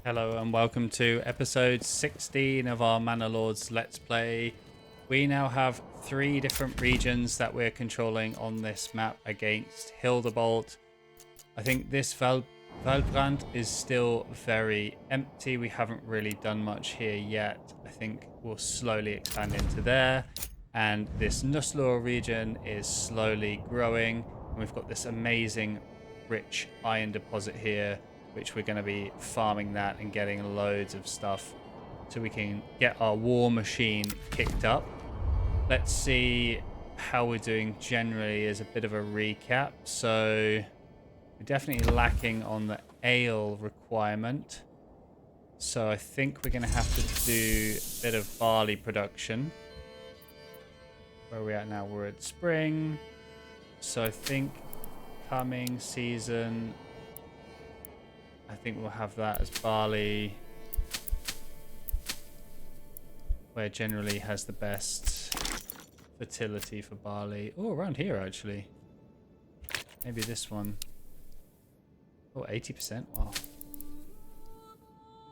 Hello and welcome to episode 16 of our Manor Lords Let's Play. We now have 3 different regions that we're controlling on this map against Hildebolt. I think this Waldbrand is still very empty. We haven't really done much here yet. I think we'll slowly expand into there. And this Nusslohe region is slowly growing. And we've got this amazing rich iron deposit here, which we're going to be farming that and getting loads of stuff so we can get our war machine kicked up. Let's see how we're doing generally as a bit of a recap. So we're definitely lacking on the ale requirement. So I think we're going to have to do a bit of barley production. Where are we at now? We're at spring. So I think coming season, I think we'll have that as barley, where generally has the best fertility for barley. Oh, around here actually. Maybe this one. Oh, 80%. Wow.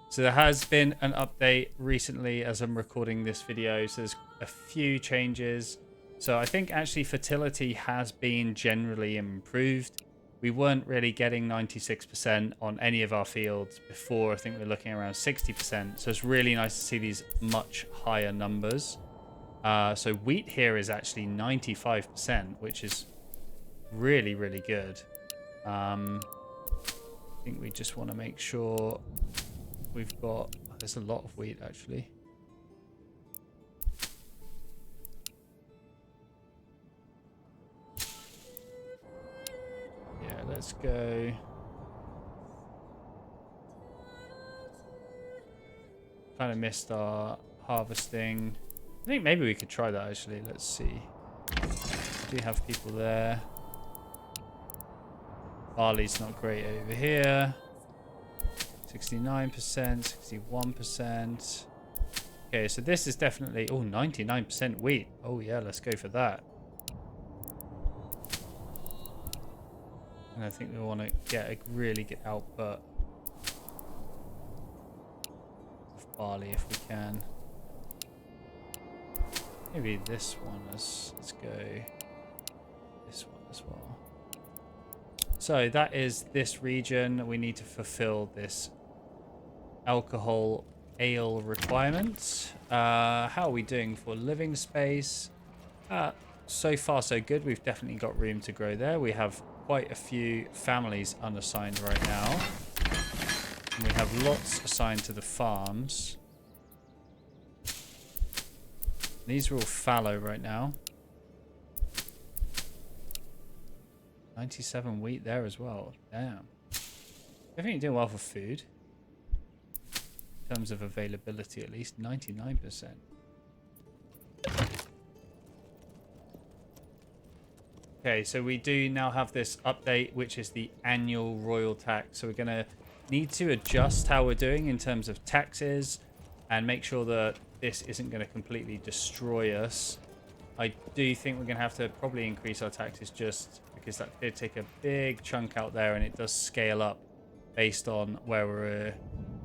So there has been an update recently as I'm recording this video. So there's a few changes. So I think actually fertility has been generally improved. We weren't really getting 96% on any of our fields before. I think we're looking around 60%. So it's really nice to see these much higher numbers. So wheat here is actually 95%, which is really, really good. I think we just want to make sure we've got... Oh, there's a lot of wheat actually. Let's go. Kind of missed our harvesting. I think maybe we could try that actually. Let's see. We do have people there. Barley's not great over here. 69%, 61%. Okay, so this is definitely... Oh, 99% wheat. Oh yeah, let's go for that. And I think we want to get a really good output of barley if we can. Maybe this one. Let's go this one as well. So that is this region. We need to fulfill this alcohol ale requirement. How are we doing for living space? So far so good. We've definitely got room to grow there. We have quite a few families unassigned right now. And we have lots assigned to the farms. These are all fallow right now. 97 wheat there as well. Damn. Definitely doing well for food. In terms of availability, at least 99%. Okay, so we do now have this update, which is the annual royal tax. So we're going to need to adjust how we're doing in terms of taxes and make sure that this isn't going to completely destroy us. I do think we're going to have to probably increase our taxes just because that did take a big chunk out there, and it does scale up based on where we're,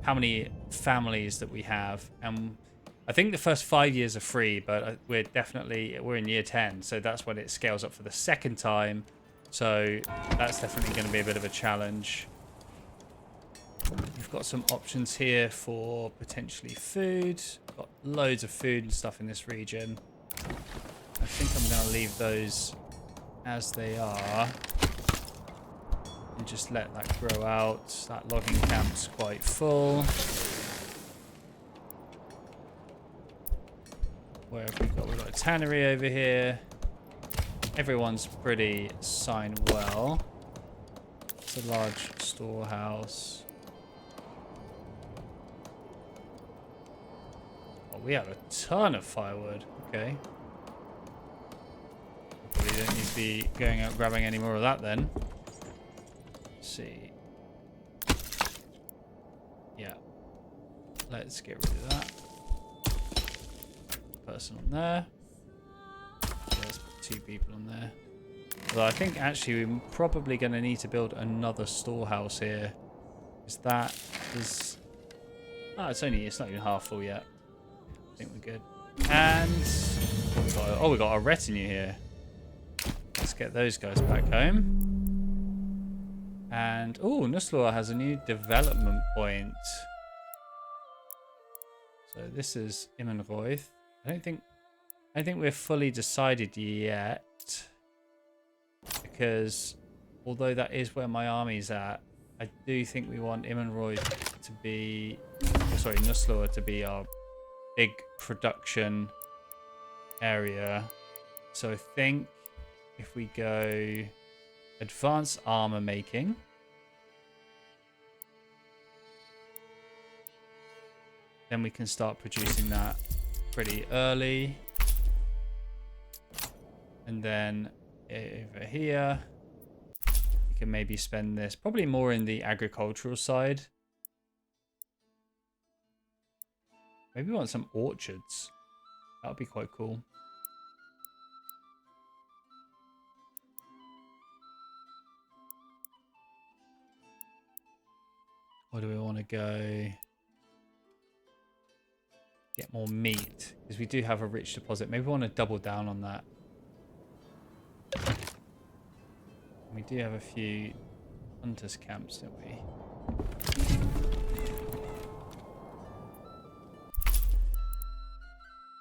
how many families that we have. And I think the first 5 years are free, but we're in year 10, so that's when it scales up for the second time. So that's definitely going to be a bit of a challenge. We've got some options here for potentially food. Got loads of food and stuff in this region. I think I'm going to leave those as they are and just let that grow out. That logging camp's quite full. Where have we got? We've got a tannery over here. Everyone's pretty signed well. It's a large storehouse. Oh, we have a ton of firewood. Okay. Probably don't need to be going out grabbing any more of that then. Let's see. Yeah. Let's get rid of that. Person on there. Let's put 2 people on there. Although I think actually we're probably going to need to build another storehouse here. Is that... Oh, it's not even half full yet. I think we're good. And we got a retinue here. Let's get those guys back home. And Nusslohe has a new development point. So this is Immenreuth. I don't think we're fully decided yet, because although that is where my army's at, I do think we want Immenreuth to be, Nusslohe to be our big production area. So I think if we go advanced armor making, then we can start producing that pretty early. And then over here, we can maybe spend this probably more in the agricultural side. Maybe we want some orchards. That would be quite cool. Or do we want to go get more meat? Because we do have a rich deposit. Maybe we want to double down on that. We do have a few hunters' camps, don't we?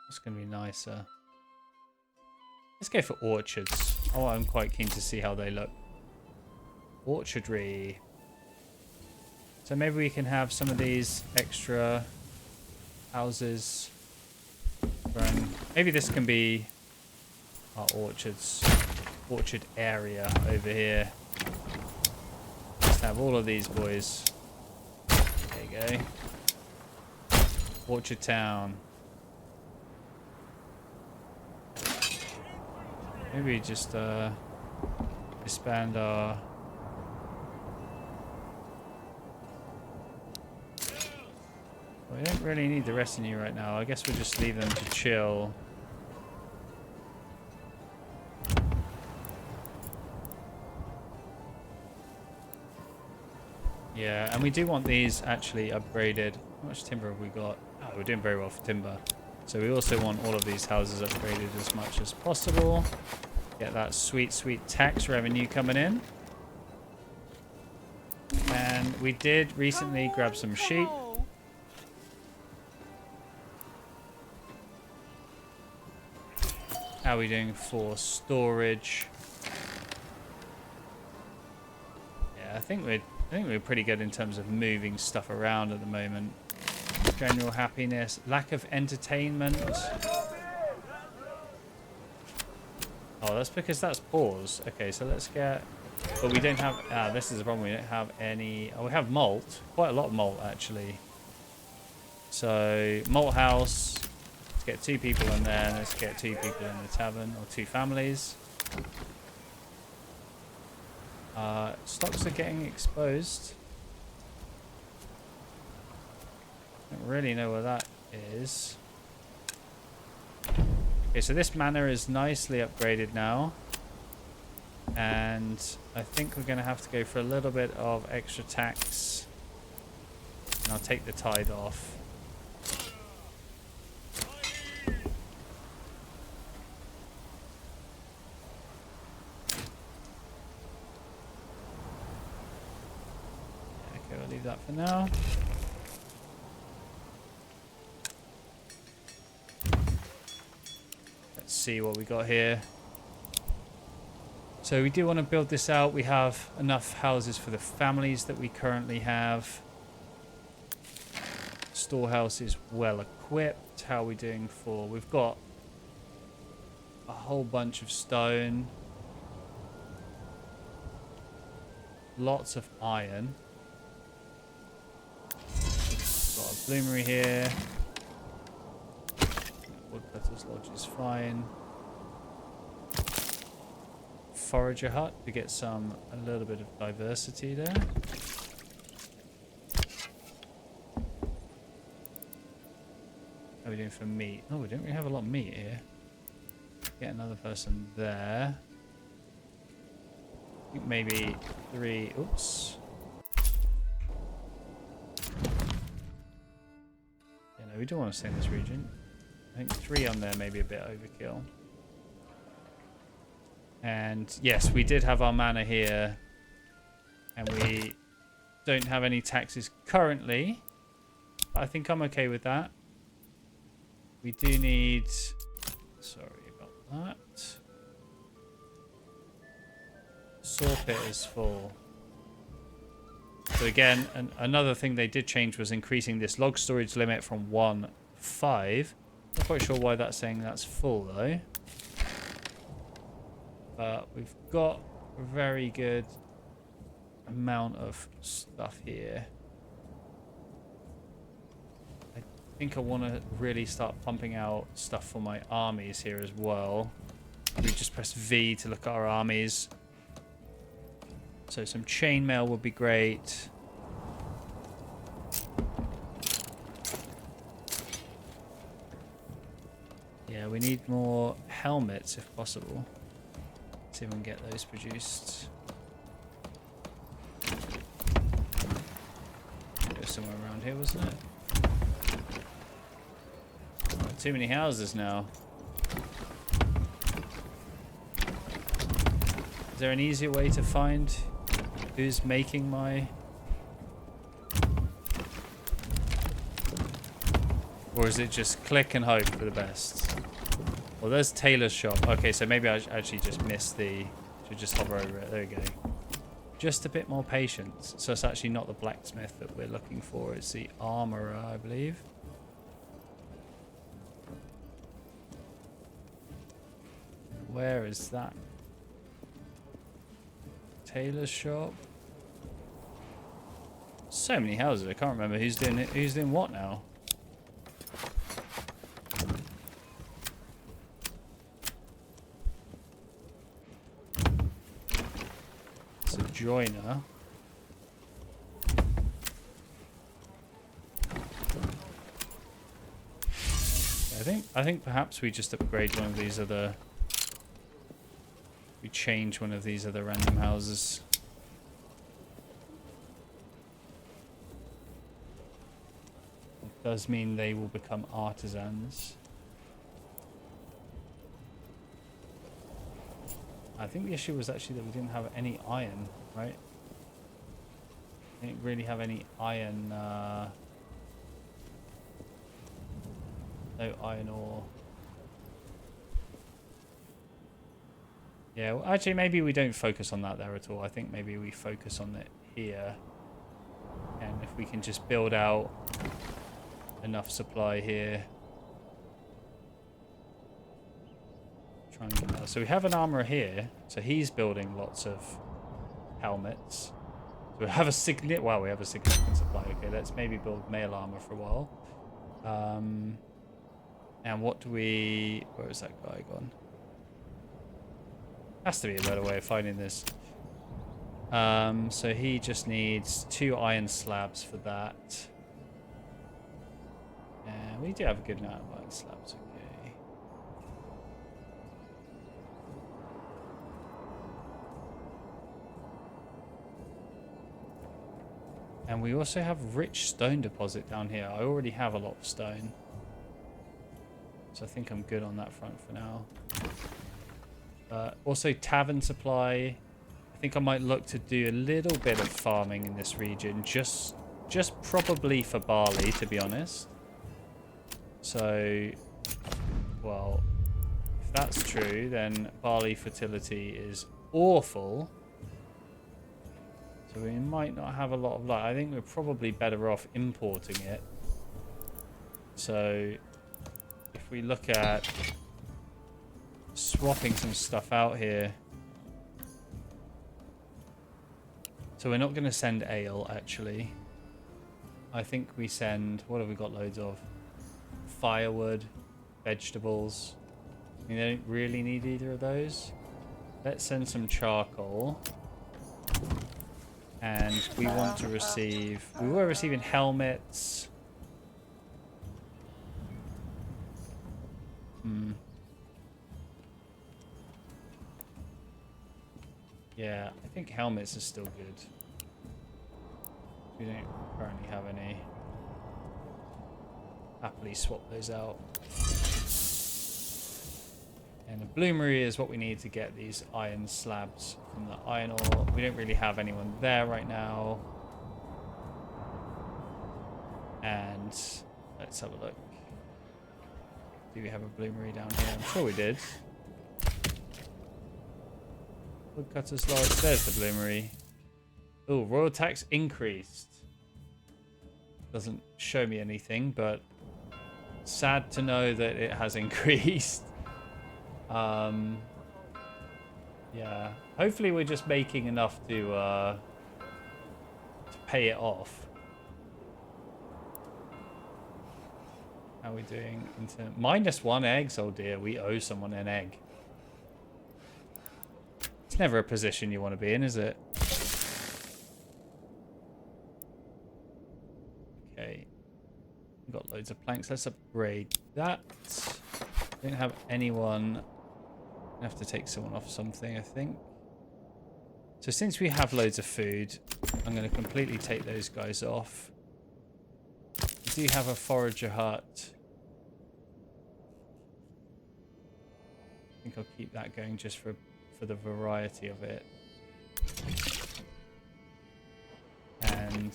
What's going to be nicer? Let's go for orchards. Oh, I'm quite keen to see how they look. Orchardry. So maybe we can have some of these extra houses. Maybe this can be our orchard area over here. Just have all of these boys. There you go. Orchard Town. Maybe just expand our... We don't really need the rest of you right now. I guess we'll just leave them to chill. Yeah, and we do want these actually upgraded. How much timber have we got? Oh, we're doing very well for timber. So we also want all of these houses upgraded as much as possible. Get that sweet, sweet tax revenue coming in. And we did recently grab some sheep. How are we doing for storage? Yeah, I think we're pretty good in terms of moving stuff around at the moment. General happiness, lack of entertainment. Oh, that's because that's pause. Okay, so let's get... But we don't have... this is the problem. We don't have any... Oh, we have malt. Quite a lot of malt, actually. So, malt house. Let's get 2 people in there. Let's get 2 people in the tavern. Or 2 families. Stocks are getting exposed. Don't really know where that is. Okay, so this manor is nicely upgraded now. And I think we're going to have to go for a little bit of extra tax. And I'll take the tithe off. Okay, we'll leave that for now. See what we got here. So we do want to build this out. We have enough houses for the families that we currently have. Storehouse is well equipped. How are we doing for... We've got a whole bunch of stone. Lots of iron. Got a bloomery here. Woodcutter's Lodge is fine. Forager hut to get a little bit of diversity there. How are we doing for meat? Oh, we don't really have a lot of meat here. Get another person there. I think maybe 3. Oops. we do want to stay in this region. I think 3 on there may be a bit overkill. And yes, we did have our manor here. And we don't have any taxes currently. I think I'm okay with that. We do need... Sorry about that. Saw pit is full. So again, another thing they did change was increasing this log storage limit from 1 to 5. Not quite sure why that's saying that's full though. But we've got a very good amount of stuff here. I think I want to really start pumping out stuff for my armies here as well. We just press V to look at our armies. So some chainmail would be great. Yeah, we need more helmets if possible. Let's see if we can get those produced. Go somewhere around here, wasn't it? Oh, too many houses now. Is there an easier way to find who's making my... Or is it just click and hope for the best? Well, there's Taylor's shop. Okay, so maybe I actually just missed the... Should just hover over it. There we go. Just a bit more patience. So it's actually not the blacksmith that we're looking for. It's the armourer, I believe. Where is that? Taylor's shop. So many houses. I can't remember who's doing what now. It's a joiner. I think perhaps we just upgrade one of these other... We change one of these other random houses. It does mean they will become artisans. I think the issue was actually that we didn't have any iron, right? We didn't really have any iron, no iron ore. Yeah, well, actually, maybe we don't focus on that there at all. I think maybe we focus on it here. And if we can just build out enough supply here. Try and get that. So we have an armourer here. So he's building lots of helmets. So we have a significant... Wow, we have a significant supply. Okay, let's maybe build mail armour for a while. And what do we... Where is that guy gone? Has to be a better way of finding this. So he just needs 2 iron slabs for that. And we do have a good amount of iron slabs, okay. And we also have rich stone deposit down here. I already have a lot of stone. So I think I'm good on that front for now. Also tavern supply. I think I might look to do a little bit of farming in this region. Just probably for barley, to be honest. So, well, if that's true, then barley fertility is awful. So we might not have a lot of luck. I think we're probably better off importing it. So if we look at swapping some stuff out here. So we're not going to send ale, actually. I think we send... What have we got loads of? Firewood, vegetables. I mean, they don't really need either of those. Let's send some charcoal. And we want to receive... We were receiving helmets. Yeah, I think helmets are still good. We don't currently have any. happily swap those out. And a bloomery is what we need to get these iron slabs from the iron ore. We don't really have anyone there right now. And let's have a look. Do we have a bloomery down here? I'm sure we did. Woodcutter's Lodge. There's the bloomery. Oh, royal tax increased. Doesn't show me anything, but sad to know that it has increased. Yeah. Hopefully we're just making enough to pay it off. How are we doing? -1 eggs. Oh dear, we owe someone an egg. It's never a position you want to be in, is it? Okay. We've got loads of planks. Let's upgrade that. Don't have anyone. I have to take someone off something, I think. So since we have loads of food, I'm going to completely take those guys off. We do have a forager hut. I think I'll keep that going just for the variety of it. And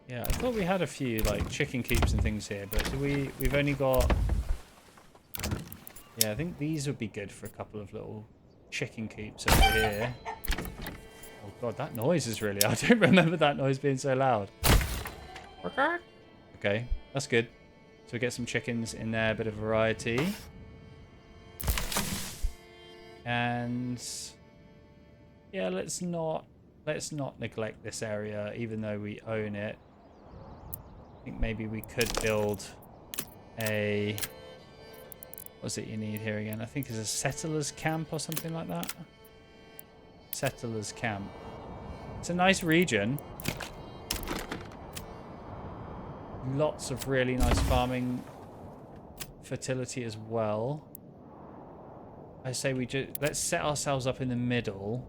yeah, I thought we had a few like chicken coops and things here, but we've only got, yeah, I think these would be good for a couple of little chicken coops over here. Oh god, that noise is really, I don't remember that noise being so loud. Okay, that's good. So we get some chickens in there, a bit of variety. And yeah, let's not neglect this area, even though we own it. I think maybe we could build a, what's it you need here again? I think it's a settlers camp or something like that. Settlers camp. It's a nice region. Lots of really nice farming fertility as well. I say we just let's set ourselves up in the middle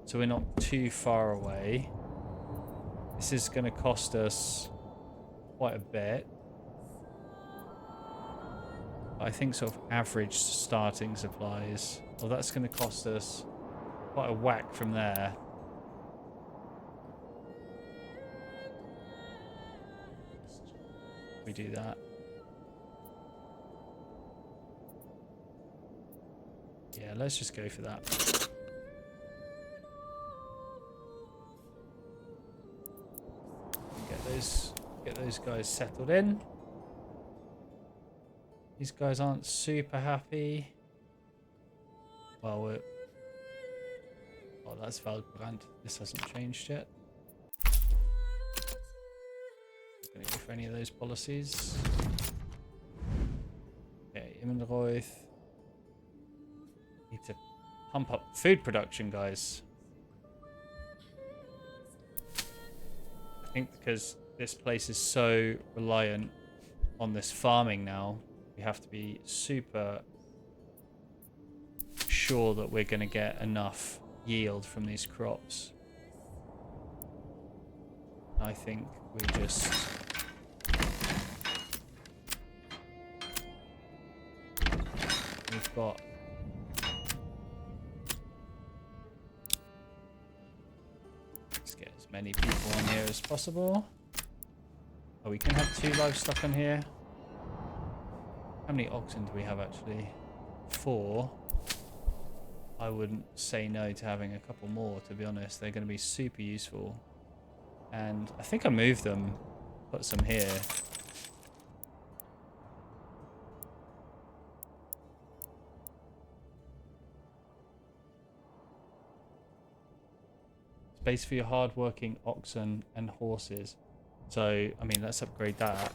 so we're not too far away. This is going to cost us quite a bit. I think sort of average starting supplies. Well, that's going to cost us quite a whack from there. We do that. Yeah, let's just go for that. Get those guys settled in. These guys aren't super happy. Well, oh, that's Waldbrand. This hasn't changed yet. Not going to go for any of those policies. Okay, Immenreuth. Need to pump up food production, guys. I think because this place is so reliant on this farming now, we have to be super sure that we're going to get enough yield from these crops. I think we just we've got let's get as many people on here as possible. Oh, we can have 2 livestock on here. How many oxen do we have actually? 4. I wouldn't say no to having a couple more, to be honest. They're going to be super useful. And I think I moved them, put some here. Space for your hard-working oxen and horses. So, I mean, let's upgrade that.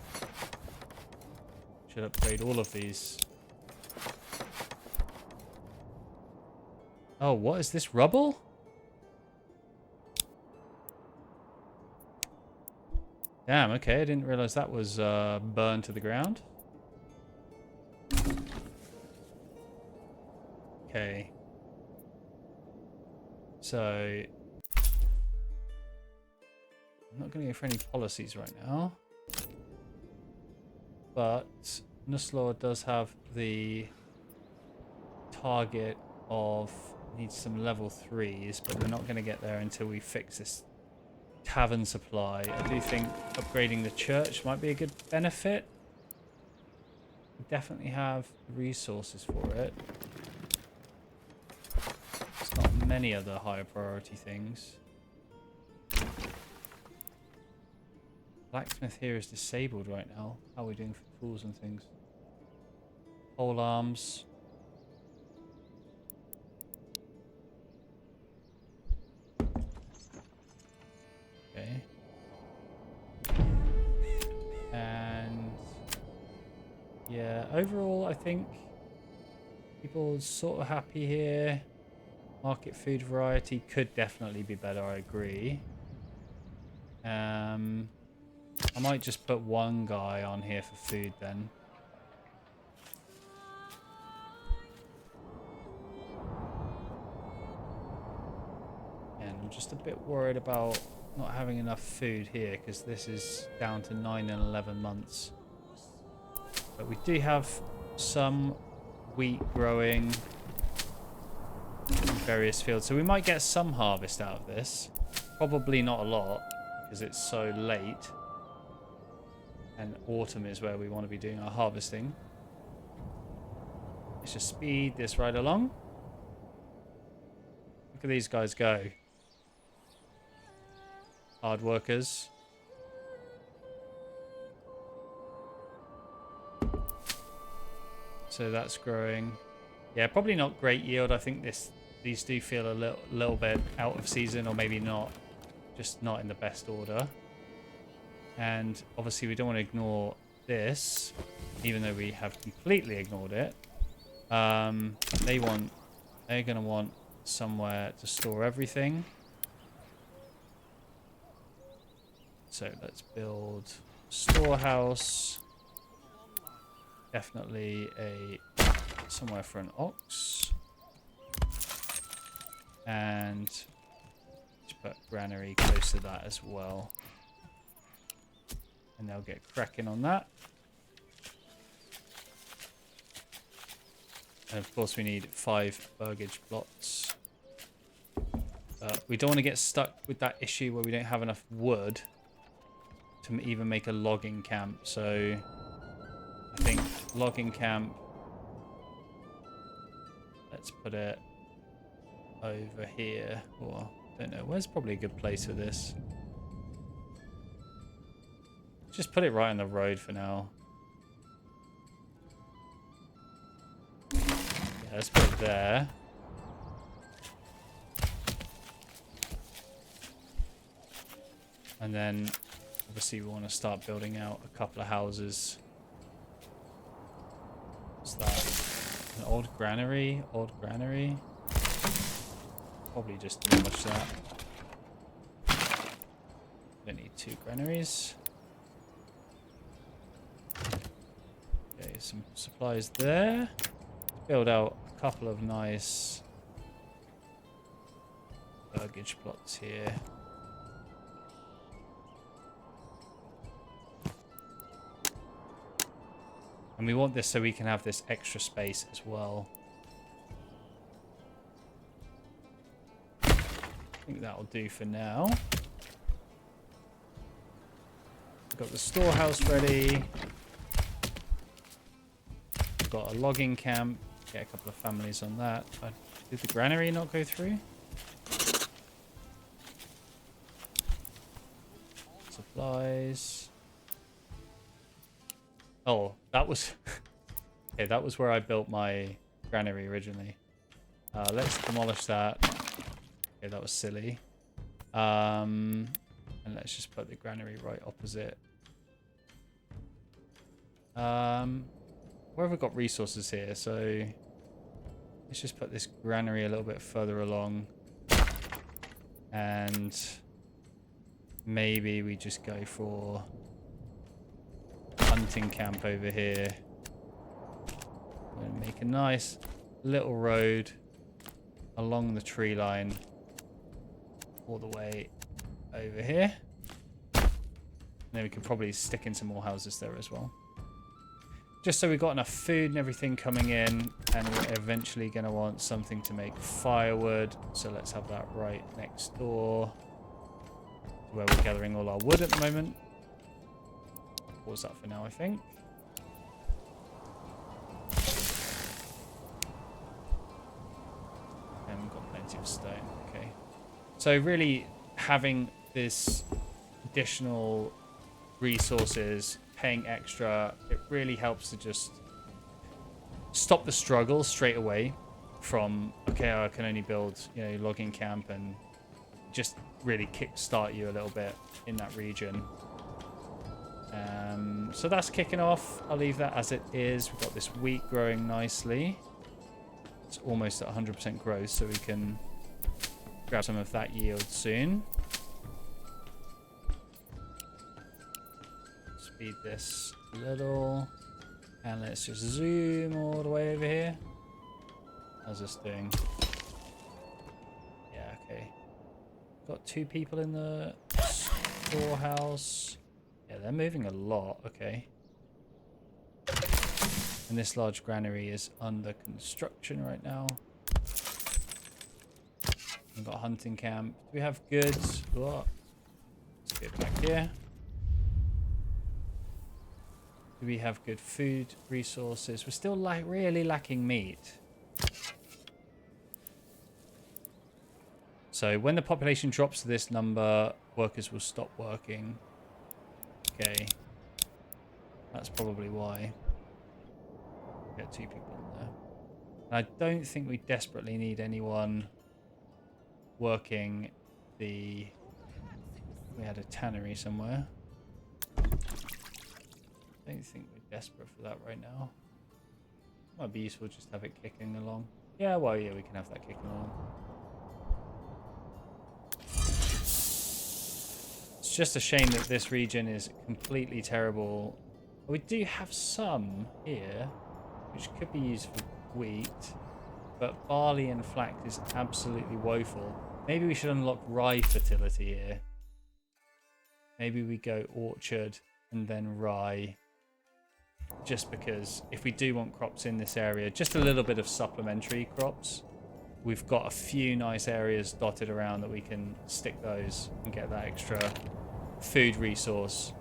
Should upgrade all of these. Oh, what is this? Rubble? Damn, okay. I didn't realize that was burned to the ground. Okay. So, not going to go for any policies right now. But Nusslohe does have the target of needs some level 3s, but we're not going to get there until we fix this tavern supply. I do think upgrading the church might be a good benefit. We definitely have resources for it. There's not many other higher priority things. Blacksmith here is disabled right now. How are we doing for tools and things? Pole arms. Okay. And yeah, overall I think people are sort of happy here. Market food variety could definitely be better, I agree. I might just put one guy on here for food then. And I'm just a bit worried about not having enough food here because this is down to 9 and 11 months. But we do have some wheat growing in various fields. So we might get some harvest out of this. Probably not a lot because it's so late. And autumn is where we want to be doing our harvesting. Let's just speed this right along. Look at these guys go. Hard workers. So that's growing. Yeah, probably not great yield. I think these do feel a little bit out of season, or maybe not. Just not in the best order. And obviously we don't want to ignore this, even though we have completely ignored it. They're going to want somewhere to store everything. So let's build storehouse. Definitely somewhere for an ox. And let's put granary close to that as well. And they'll get cracking on that. And of course we need 5 burgage plots. We don't want to get stuck with that issue where we don't have enough wood to even make a logging camp. So I think logging camp, let's put it over here. Or I don't know, where's probably a good place for this? Just put it right on the road for now. Yeah, let's put it there. And then obviously we want to start building out a couple of houses. What's that? An old granary? Old granary? Probably just demolish that. Don't need 2 granaries. Okay, some supplies there. Build out a couple of nice burgage plots here. And we want this so we can have this extra space as well. I think that'll do for now. We've got the storehouse ready. We've got a logging camp. Get a couple of families on that. Did the granary not go through? Supplies. Oh, that was... okay, that was where I built my granary originally. Let's demolish that. Okay, that was silly. And let's just put the granary right opposite. Where have we got resources here? So let's just put this granary a little bit further along. And maybe we just go for hunting camp over here. I'm going to make a nice little road along the tree line all the way over here. And then we could probably stick in some more houses there as well. Just so we've got enough food and everything coming in, and we're eventually going to want something to make firewood. So let's have that right next door to where we're gathering all our wood at the moment. Pause that for now, I think. And we've got plenty of stone. Okay. So really having this additional resources, paying extra, it really helps to just stop the struggle straight away from, okay, I can only build, you know, logging camp, and just really kickstart you a little bit in that region. So that's kicking off. I'll leave that as it is. We've got this wheat growing nicely. It's almost at 100% growth, so we can grab some of that yield soon. Speed this a little, and let's just zoom all the way over here. How's this doing? Yeah, okay. Got 2 people in the storehouse. Yeah, they're moving a lot. Okay. And this large granary is under construction right now. We've got a hunting camp. Do we have goods? What? Let's get back here. Do we have good food resources? We're still really lacking meat. So when the population drops to this number, workers will stop working. Okay. That's probably why. Get 2 people in there. And I don't think we desperately need anyone working the... We had a tannery somewhere. I don't think we're desperate for that right now. Might be useful just to have it kicking along. Yeah, well, yeah, we can have that kicking along. It's just a shame that this region is completely terrible. We do have some here, which could be used for wheat, but barley and flax is absolutely woeful. Maybe we should unlock rye fertility here. Maybe we go orchard and then rye. Just because if we do want crops in this area, just a little bit of supplementary crops, we've got a few nice areas dotted around that we can stick those and get that extra food resource.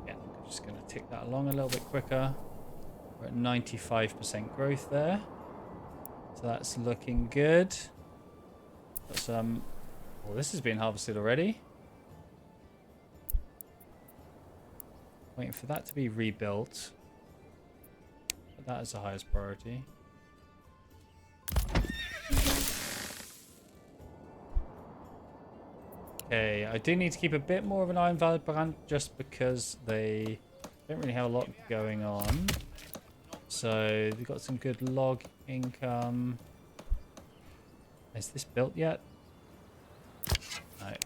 Yeah, I'm just going to tick that along a little bit quicker. We're at 95% growth there. So that's looking good. Got some... Well, this has been harvested already. Waiting for that to be rebuilt. But that is the highest priority. Okay, I do need to keep a bit more of an eye on Waldbrand just because they don't really have a lot going on. So they've got some good log income. Is this built yet? No. Let's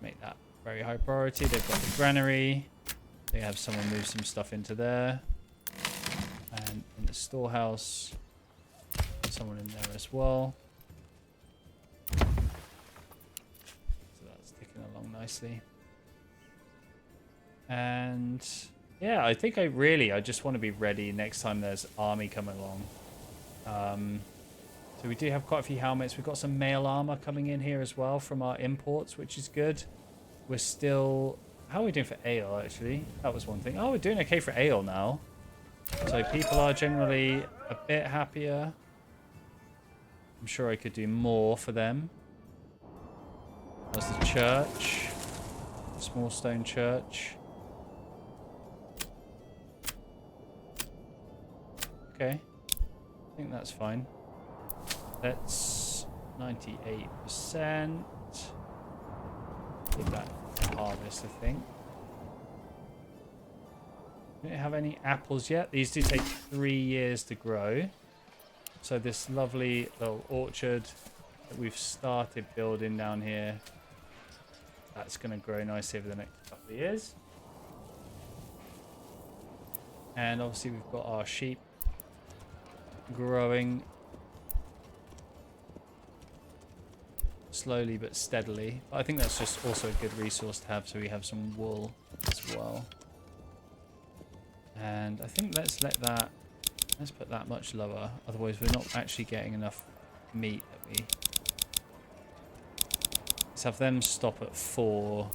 make that very high priority. They've got the granary. They have someone move some stuff into there. And in the storehouse, someone in there as well. So that's ticking along nicely. And yeah, I think I just want to be ready next time there's army coming along. So we do have quite a few helmets. We've got some mail armor coming in here as well from our imports, which is good. We're still... How are we doing for ale, actually? That was one thing. Oh, we're doing okay for ale now. So people are generally a bit happier. I'm sure I could do more for them. There's the church. Small stone church. Okay. I think that's fine. That's 98%. Leave that harvest, I think. We don't have any apples yet. These do take 3 years to grow. So this lovely little orchard that we've started building down here, that's going to grow nicely over the next couple of years. And obviously we've got our sheep growing. slowly but steadily. But I think that's just also a good resource to have, so we have some wool as well. And I think let's put that much lower, otherwise we're not actually getting enough meat that we... Let's have them stop at 4,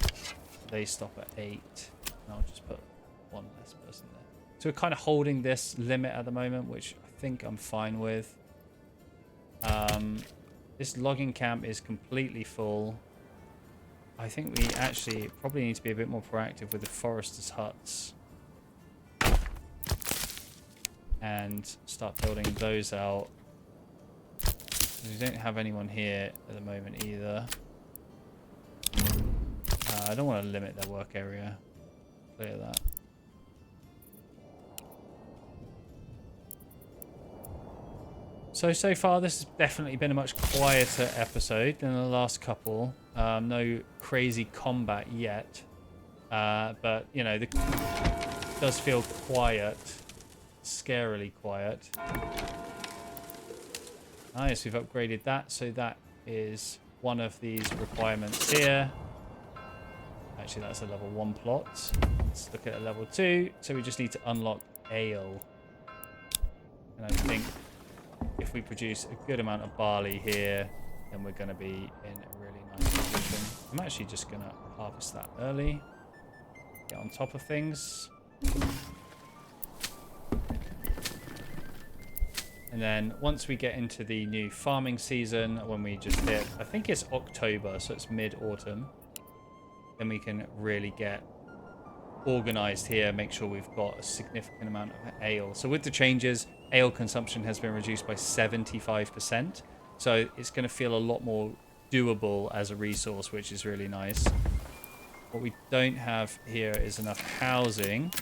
they stop at 8, and I'll just put one less person there. So we're kind of holding this limit at the moment, which I think I'm fine with. This logging camp is completely full. I think we actually probably need to be a bit more proactive with the foresters' huts. And start building those out. We don't have anyone here at the moment either. I don't want to limit their work area. Clear that. So far this has definitely been a much quieter episode than the last couple. No crazy combat yet. But, you know, it does feel quiet. Scarily quiet. Nice, we've upgraded that, so that is one of these requirements here. Actually, that's a level 1 plot. Let's look at a level 2. So we just need to unlock ale. And I think if we produce a good amount of barley here, then we're going to be in a really nice position. I'm actually just going to harvest that early. Get on top of things. And then once we get into the new farming season, when we just hit, I think it's October, so it's mid-autumn, then we can really get organized here, make sure we've got a significant amount of ale. So with the changes, ale consumption has been reduced by 75%. So it's going to feel a lot more doable as a resource, which is really nice. What we don't have here is enough housing.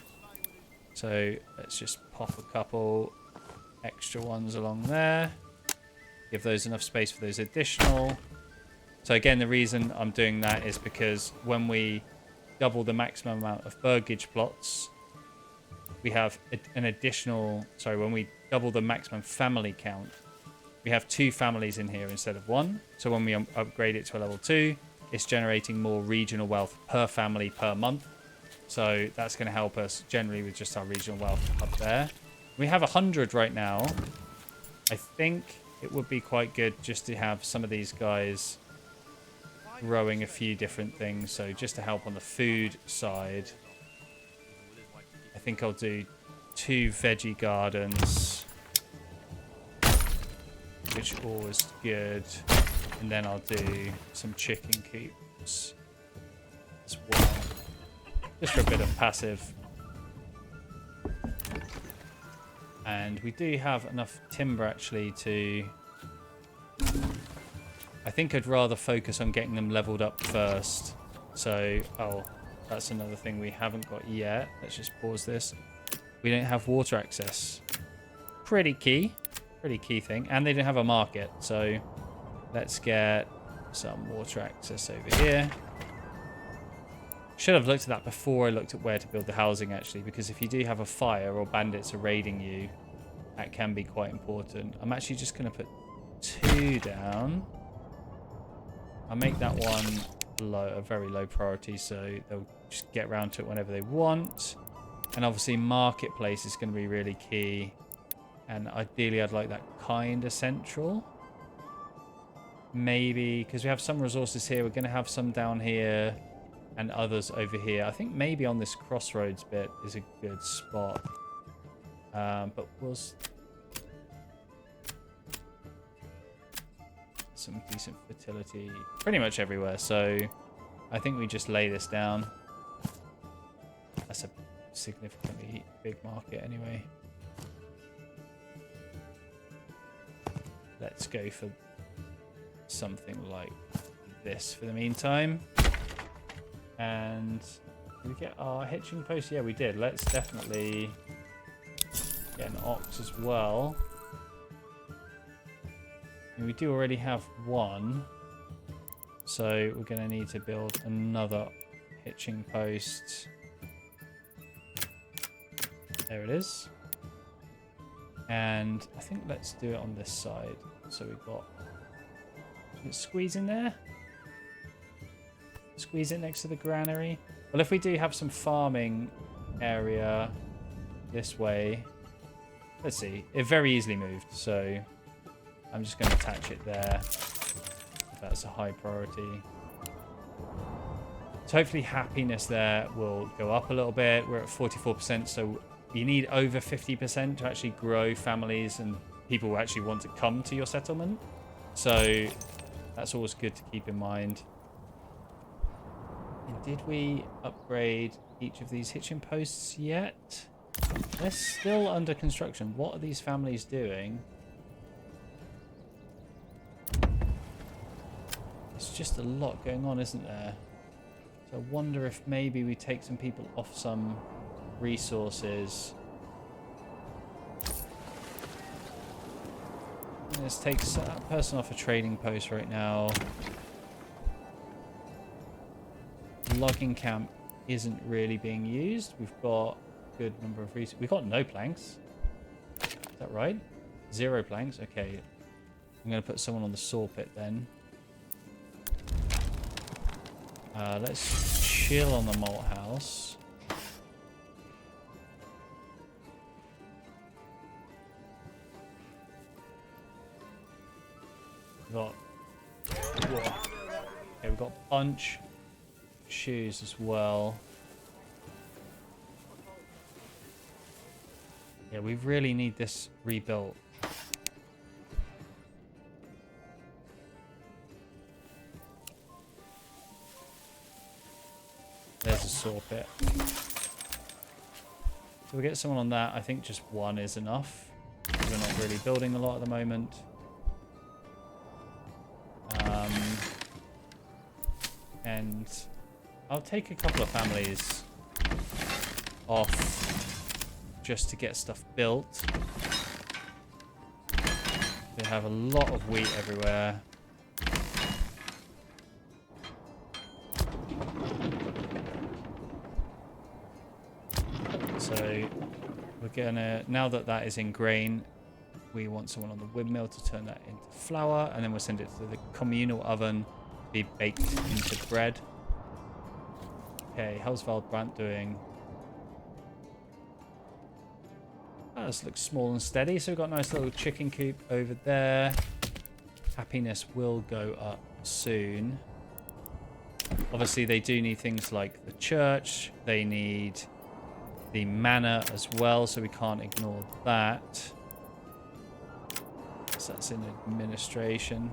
So let's just pop a couple extra ones along there. Give those enough space for those additional. So again, the reason I'm doing that is because when we double the maximum amount of burgage plots, we have an additional... Sorry, when we double the maximum family count, we have 2 families in here instead of 1. So when we upgrade it to a level 2, it's generating more regional wealth per family per month. So that's going to help us generally with just our regional wealth up there. We have 100 right now. I think it would be quite good just to have some of these guys growing a few different things. So just to help on the food side, I think I'll do 2 veggie gardens, which are always good. And then I'll do some chicken coops as well, just for a bit of passive. And we do have enough timber actually to... I think I'd rather focus on getting them leveled up first. So, oh, that's another thing we haven't got yet. Let's just pause this. We don't have water access. Pretty key thing. And they don't have a market. So let's get some water access over here. Should have looked at that before I looked at where to build the housing, actually, because if you do have a fire or bandits are raiding you, that can be quite important. I'm actually just going to put 2 down. I'll make that one low, a very low priority, so they'll just get around to it whenever they want. And obviously marketplace is going to be really key. And ideally I'd like that kind of central. Maybe, because we have some resources here, we're going to have some down here and others over here. I think maybe on this crossroads bit is a good spot. But we'll... Some decent fertility pretty much everywhere. So I think we just lay this down. That's a significantly big market anyway. Let's go for something like this for the meantime. And did we get our hitching post? Yeah, we did. Let's definitely get an ox as well. And we do already have one. So we're going to need to build another hitching post. There it is. And I think let's do it on this side. So we've got... Let's squeeze in there. squeeze it next to the granary? Well, if we do have some farming area this way, let's see. It very easily moved, so I'm just going to attach it there. That's a high priority. So hopefully happiness there will go up a little bit. We're at 44%, so you need over 50% to actually grow families and people who actually want to come to your settlement. So that's always good to keep in mind. And did we upgrade each of these hitching posts yet? They're still under construction. What are these families doing? It's just a lot going on, isn't there? So I wonder if maybe we take some people off some resources. Let's take that person off a trading post right now. Logging camp isn't really being used. We've got a good number of resources. We've got no planks. Is that right? 0 planks. Okay. I'm going to put someone on the saw pit then. Let's chill on the malt house. We've got punch shoes as well. Yeah, we really need this rebuilt. There's a saw pit. So we get someone on that. I think just one is enough. We're not really building a lot at the moment. And I'll take a couple of families off just to get stuff built. They have a lot of wheat everywhere. So we're gonna, now that that is in grain, we want someone on the windmill to turn that into flour, and then we'll send it to the communal oven to be baked into bread. Okay, how's Waldbrand doing? Oh, this looks small and steady, so we've got a nice little chicken coop over there. Happiness will go up soon. Obviously, they do need things like the church. They need the manor as well, so we can't ignore that. So that's in administration.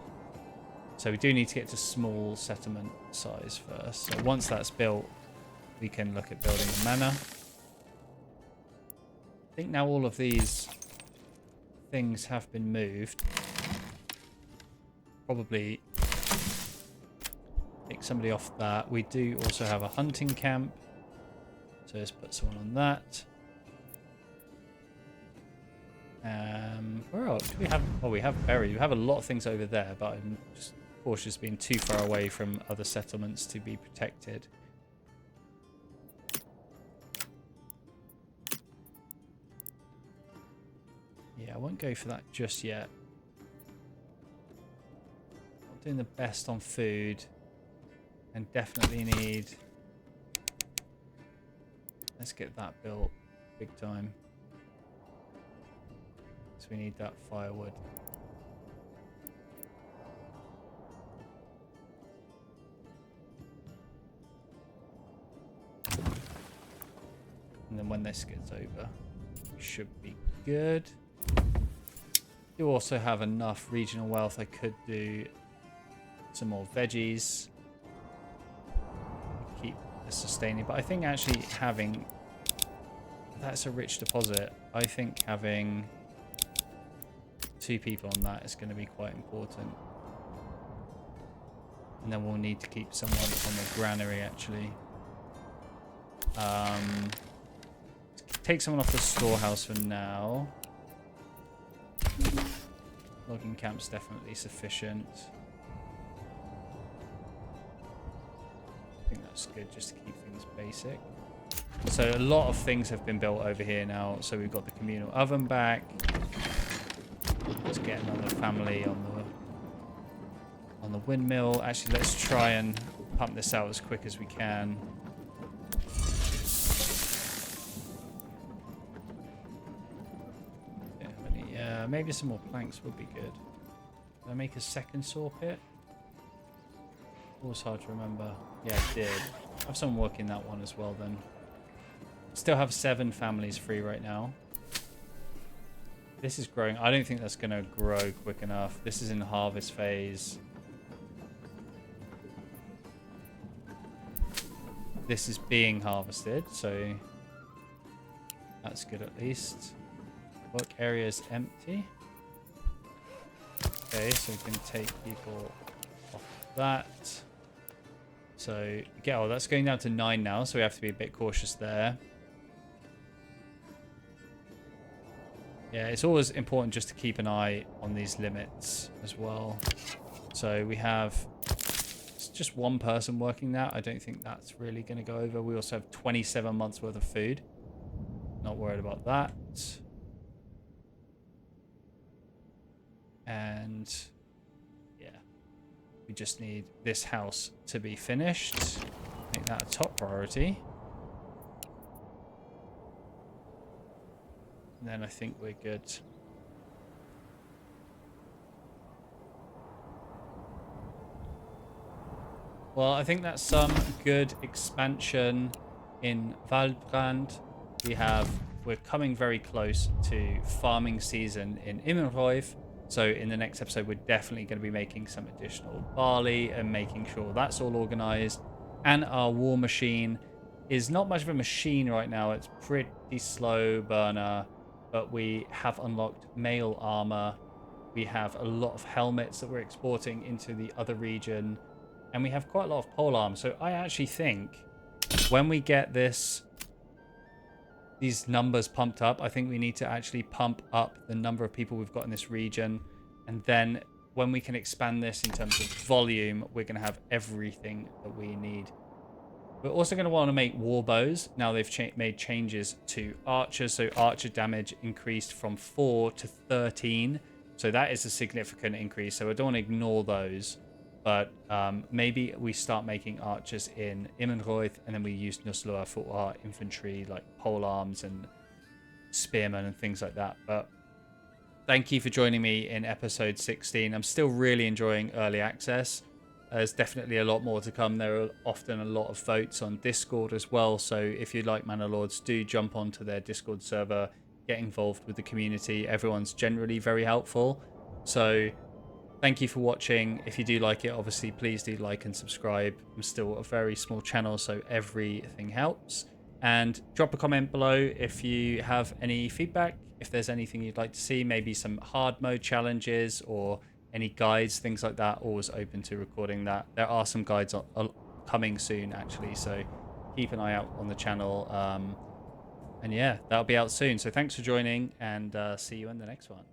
So we do need to get to small settlement size first. So once that's built, we can look at building a manor. I think now all of these things have been moved. Probably take somebody off that. We do also have a hunting camp. So let's put someone on that. Where else do we have? Oh, we have berry. We have a lot of things over there, but I'm just cautious being too far away from other settlements to be protected. Yeah, I won't go for that just yet. Not doing the best on food, and definitely need. Let's get that built big time. So we need that firewood. And then when this gets over, we should be good. Do also have enough regional wealth. I could do some more veggies. Keep this sustaining. But I think actually having... That's a rich deposit. I think having 2 people on that is going to be quite important. And then we'll need to keep someone on the granary actually. Take someone off the storehouse for now. Logging camp's definitely sufficient. I think that's good just to keep things basic. So a lot of things have been built over here now. So we've got the communal oven back. Let's get another family on the windmill. Actually, let's try and pump this out as quick as we can. Yeah, maybe some more planks would be good. Did I make a second saw pit? Always hard to remember. Yeah, I did. I have someone working that one as well then. Still have 7 families free right now. This is growing. I don't think that's going to grow quick enough. This is in the harvest phase. This is being harvested, so that's good at least. Work area is empty. Okay, so we can take people off that. So, yeah, well, that's going down to 9 now, so we have to be a bit cautious there. Yeah, it's always important just to keep an eye on these limits as well. So we have just 1 person working that. I don't think that's really going to go over. We also have 27 months worth of food. Not worried about that. And yeah, we just need this house to be finished. Make that a top priority. And then I think we're good. Well, I think that's some good expansion in Waldbrand. We're coming very close to farming season in Immenreuth. So in the next episode, we're definitely going to be making some additional barley and making sure that's all organized. And our war machine is not much of a machine right now. It's pretty slow burner. But we have unlocked male armor. We have a lot of helmets that we're exporting into the other region. And we have quite a lot of pole arms. So I actually think when we get these numbers pumped up, I think we need to actually pump up the number of people we've got in this region. And then when we can expand this in terms of volume, we're going to have everything that we need. We're also going to want to make war bows. Now they've made changes to archers. So archer damage increased from 4 to 13. So that is a significant increase. So I don't want to ignore those. But maybe we start making archers in Immenreuth, and then we use Nusslohe for our infantry, like pole arms and spearmen and things like that. But thank you for joining me in episode 16. I'm still really enjoying early access. There's definitely a lot more to come. There are often a lot of votes on Discord as well. So if you like Manor Lords, do jump onto their Discord server, get involved with the community. Everyone's generally very helpful. So thank you for watching. If you do like it, obviously, please do like and subscribe. I'm still a very small channel, so everything helps. And drop a comment below if you have any feedback. If there's anything you'd like to see, maybe some hard mode challenges or any guides, things like that, always open to recording that. There are some guides coming soon, actually, so keep an eye out on the channel. And yeah, that'll be out soon. So thanks for joining, and see you in the next one.